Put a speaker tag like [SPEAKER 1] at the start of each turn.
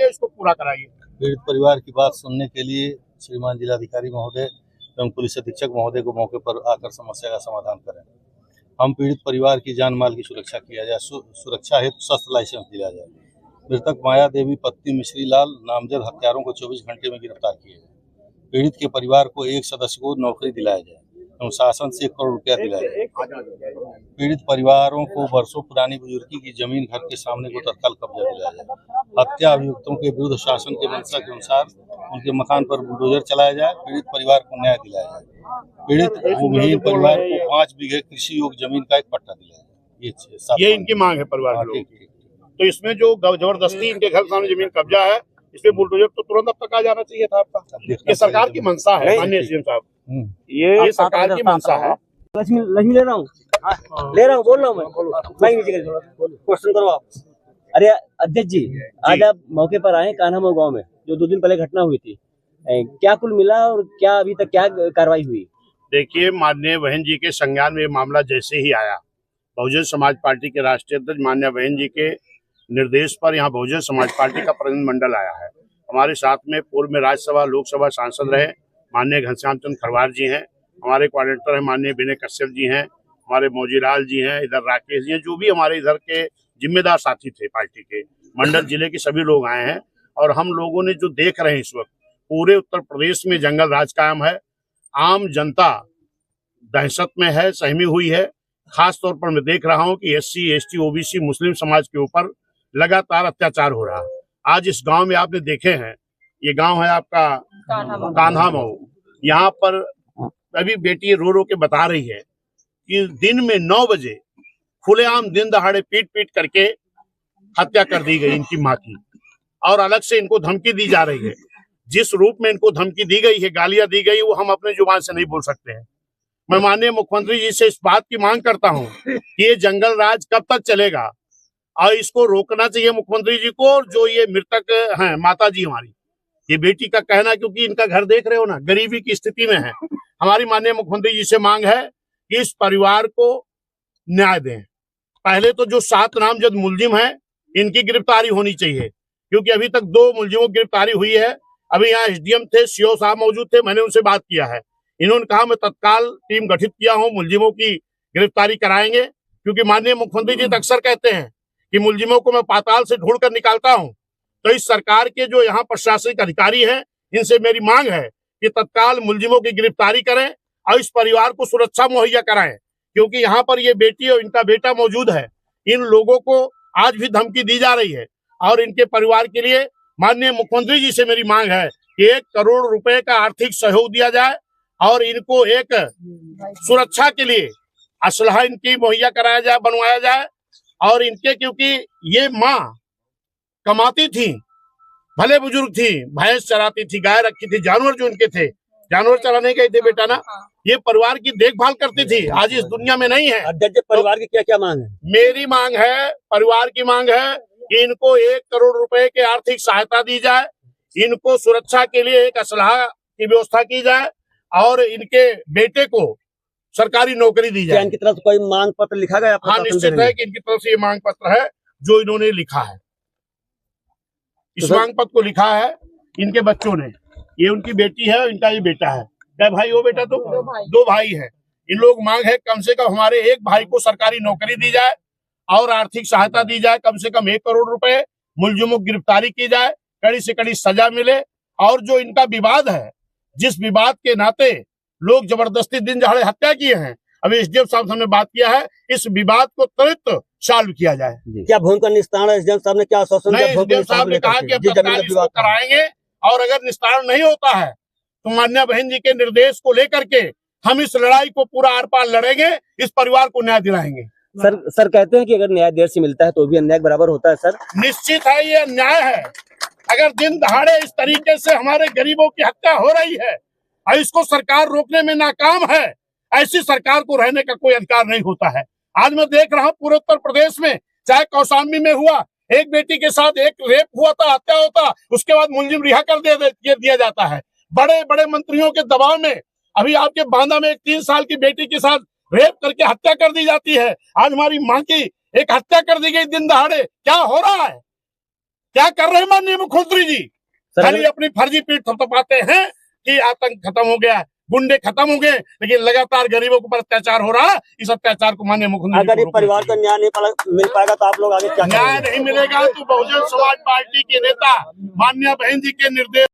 [SPEAKER 1] इसको पूरा कराइए।
[SPEAKER 2] पीड़ित परिवार की बात सुनने के लिए श्रीमान जिलाधिकारी महोदय एवं पुलिस अधीक्षक महोदय को मौके पर आकर समस्या का समाधान करें। हम पीड़ित परिवार की जान माल की सुरक्षा किया जाए, सुरक्षा हेतु शस्त्र लाइसेंस दिया जाए। मृतक माया देवी पत्नी मिश्री लाल नामजद हत्यारों को 24 घंटे में गिरफ्तार किया जाए। पीड़ित के परिवार को एक सदस्य को नौकरी दिलाया जाए एवं शासन से 1 करोड़ रुपया दिलाया जाए। पीड़ित परिवारों को वर्षों पुरानी बुजुर्गी की जमीन घर के सामने को तत्काल कब्जा दिलाया जाए। हत्या अभियुक्तों के विरुद्ध शासन के मंशा के अनुसार उनके मकान पर बुलडोजर चलाया जाए। पीड़ित परिवार को न्याय दिलाया जाए। पीड़ित भूमिहीन परिवार को 5 बीघे कृषि योग्य जमीन का एक पट्टा दिलाया जाए।
[SPEAKER 1] ये इनकी मांग है परिवार की। तो इसमें जो जबरदस्ती इनके घर सामने जमीन कब्जा है, इसमें बुलडोजर तो तुरंत अब तक आ जाना चाहिए था आपका। ये सरकार की मंशा है माननीय सीएम साहब, ये सरकार की मंशा है।
[SPEAKER 3] लक्ष्मी ले रहा हूँ, बोल रहा हूँ मैं क्वेश्चन करो आप। अरे अध्यक्ष जी, आज आप मौके पर आए कान्हामऊ गांव में, जो 2 दिन पहले घटना हुई थी, क्या कुल मिला और क्या अभी तक क्या कार्रवाई हुई?
[SPEAKER 1] देखिए, माननीय बहन जी के संज्ञान में मामला जैसे ही आया, बहुजन समाज पार्टी के राष्ट्रीय अध्यक्ष माननीय बहन जी के निर्देश पर यहाँ बहुजन समाज पार्टी का प्रतिनिधिमंडल आया है। हमारे साथ में पूर्व में राज्यसभा लोकसभा सांसद रहे माननीय घनश्याम चंद्र खरवार जी हैं, हमारे कोऑर्डिनेटर है माननीय विनय कश्यप जी हैं, हमारे मौजीलाल जी हैं, इधर राकेश जी हैं, जो भी हमारे इधर के जिम्मेदार साथी थे पार्टी के, मंडल जिले के सभी लोग आए हैं। और हम लोगों ने जो देख रहे हैं इस वक्त पूरे उत्तर प्रदेश में जंगल राज कायम है, आम जनता दहशत में है, सहमी हुई है। खास तौर पर मैं देख रहा हूं कि SC, ST, OBC मुस्लिम समाज के ऊपर लगातार अत्याचार हो रहा है। आज इस गांव में आपने देखे हैं, ये गांव है आपका कान्हामऊ। यहाँ पर अभी बेटी रो रो के बता रही है कि दिन में 9 बजे खुलेआम दिन दहाड़े पीट पीट करके हत्या कर दी गई इनकी माँ की, और अलग से इनको धमकी दी जा रही है। जिस रूप में इनको धमकी दी गई है, गालियां दी गई, वो हम अपने जुबान से नहीं बोल सकते हैं। मैं माननीय मुख्यमंत्री जी से इस बात की मांग करता हूं कि ये जंगल राज कब तक चलेगा और इसको रोकना चाहिए मुख्यमंत्री जी को। जो ये मृतक हैं माता जी हमारी, ये बेटी का कहना, क्योंकि इनका घर देख रहे हो ना, गरीबी की स्थिति में है। हमारी माननीय मुख्यमंत्री जी से मांग है कि इस परिवार को न्याय दें। पहले तो जो 7 नामजद मुलजिम हैं, इनकी गिरफ्तारी होनी चाहिए, क्योंकि अभी तक 2 मुलजिमों की गिरफ्तारी हुई है। अभी यहाँ SDM थे, CO साहब मौजूद थे, मैंने उनसे बात किया है। इन्होंने कहा मैं तत्काल टीम गठित किया हूँ, मुलजिमों की गिरफ्तारी कराएंगे, क्योंकि माननीय मुख्यमंत्री जी अक्सर कहते हैं कि मुलजिमों को मैं पाताल से ढूंढ कर निकालता हूँ। तो इस सरकार के जो यहाँ प्रशासनिक अधिकारी हैं, इनसे मेरी मांग है कि तत्काल मुलजिमों की गिरफ्तारी करें और इस परिवार को सुरक्षा मुहैया कराएं, क्योंकि यहाँ पर ये बेटी और इनका बेटा मौजूद है। इन लोगों को आज भी धमकी दी जा रही है और इनके परिवार के लिए माननीय मुख्यमंत्री जी से मेरी मांग है कि 1 करोड़ रुपए का आर्थिक सहयोग दिया जाए और इनको एक सुरक्षा के लिए असलहा इनकी मुहैया कराया जाए, बनवाया जाए। और इनके, क्योंकि ये माँ कमाती थी, भले बुजुर्ग थी, भैंस चराती थी, गाय रखी थी, जानवर जो इनके थे, जानवर चराने गए थे बेटा ना, ये परिवार की देखभाल करती थी, आज इस दुनिया में नहीं है।
[SPEAKER 3] अध्यक्ष, परिवार की क्या क्या मांग है?
[SPEAKER 1] मेरी मांग है, परिवार की मांग है कि इनको 1 करोड़ रुपए की आर्थिक सहायता दी जाए, इनको सुरक्षा के लिए एक असलहा की व्यवस्था की जाए और इनके बेटे को सरकारी नौकरी दी जाए।
[SPEAKER 3] इनकी तरफ से कोई मांग पत्र लिखा गया?
[SPEAKER 1] हाँ, निश्चित है कि इनकी तरफ से ये मांग पत्र है जो इन्होंने लिखा है। इस मांग पत्र को लिखा है इनके बच्चों ने। ये उनकी बेटी है, इनका ये बेटा है। क्या भाई हो बेटा? तो 2 भाई है। इन लोग मांग है कम से कम हमारे एक भाई को सरकारी नौकरी दी जाए और आर्थिक सहायता दी जाए, कम से कम 1 करोड़ रुपए, मुलजिमों की गिरफ्तारी की जाए, कड़ी से कड़ी सजा मिले। और जो इनका विवाद है, जिस विवाद के नाते लोग जबरदस्ती दिन दहाड़े हत्या किए हैं, अभी SDM साहब हमने बात किया है, इस विवाद को त्वरित सॉल्व किया जाए।
[SPEAKER 3] क्या भूमि का निस्तारण SDM साहब ने क्या आश्वासन दिया?
[SPEAKER 1] SDM साहब ने कहा कि इसको कराएंगे और अगर निस्तारण नहीं होता है तो मान्या बहन जी के निर्देश को लेकर के हम इस लड़ाई को पूरा आर पार लड़ेंगे, इस परिवार को न्याय दिलाएंगे।
[SPEAKER 3] सर कहते हैं कि अगर न्याय देर से मिलता है तो भी अन्याय बराबर होता है। सर
[SPEAKER 1] निश्चित है, ये अन्याय है। अगर दिन दहाड़े इस तरीके से हमारे गरीबों की हत्या हो रही है और इसको सरकार रोकने में नाकाम है, ऐसी सरकार को रहने का कोई अधिकार नहीं होता है। आज मैं देख रहा हूँ पूरे उत्तर प्रदेश में, चाहे कौशाम्बी में हुआ, एक बेटी के साथ एक रेप हुआ था, हत्या होता, उसके बाद मुलजिम रिहा कर दिया जाता है। बड़े बड़े मंत्रियों के दबाव में अभी आपके बांदा में एक 3 साल की बेटी के साथ रेप करके हत्या कर दी जाती है। आज हमारी माँ की एक हत्या कर दी गई दिन दहाड़े। क्या हो रहा है? क्या कर रहे हैं माननीय मुख्यमंत्री जी? खाली अपनी फर्जी पीठ थपथपाते हैं कि आतंक खत्म हो गया, गुंडे खत्म हो गए, लेकिन लगातार गरीबों के ऊपर अत्याचार हो रहा है। इस अत्याचार को माननीय मुख्यमंत्री
[SPEAKER 3] अगर ये परिवार को न्याय नहीं मिल पाएगा तो आप लोग आगे क्या
[SPEAKER 1] न्याय नहीं मिलेगा तो बहुजन समाज पार्टी के नेता माननीय बहन जी के निर्देश